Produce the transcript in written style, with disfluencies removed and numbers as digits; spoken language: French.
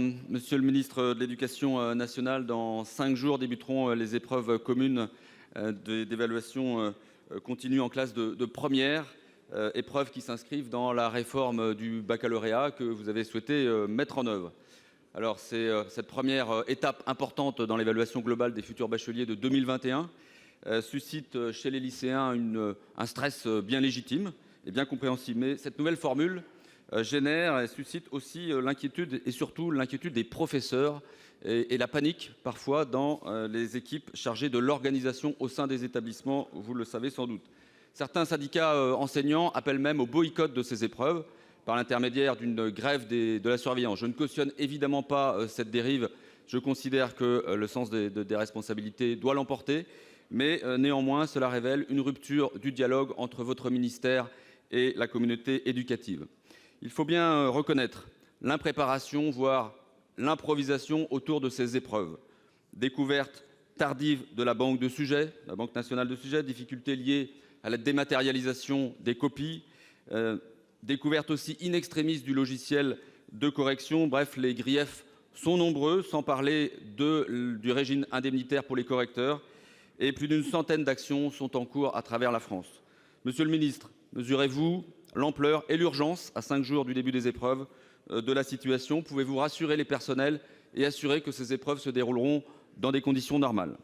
Monsieur le ministre de l'Éducation nationale, dans 5 jours débuteront les épreuves communes d'évaluation continue en classe de première, épreuves qui s'inscrivent dans la réforme du baccalauréat que vous avez souhaité mettre en œuvre. Alors cette première étape importante dans l'évaluation globale des futurs bacheliers de 2021 suscite chez les lycéens un stress bien légitime et bien compréhensible. Mais cette nouvelle formule génère et suscite aussi l'inquiétude et surtout l'inquiétude des professeurs et la panique parfois dans les équipes chargées de l'organisation au sein des établissements, vous le savez sans doute. Certains syndicats enseignants appellent même au boycott de ces épreuves par l'intermédiaire d'une grève de la surveillance. Je ne cautionne évidemment pas cette dérive. Je considère que le sens des responsabilités doit l'emporter, mais néanmoins cela révèle une rupture du dialogue entre votre ministère et la communauté éducative. Il faut bien reconnaître l'impréparation, voire l'improvisation autour de ces épreuves. Découverte tardive de la banque nationale de sujets, difficultés liées à la dématérialisation des copies, découverte aussi in extremis du logiciel de correction. Bref, les griefs sont nombreux, sans parler du régime indemnitaire pour les correcteurs. Et plus d'une centaine d'actions sont en cours à travers la France. Monsieur le ministre, mesurez-vous l'ampleur et l'urgence, à 5 jours du début des épreuves, de la situation? Pouvez-vous rassurer les personnels et assurer que ces épreuves se dérouleront dans des conditions normales?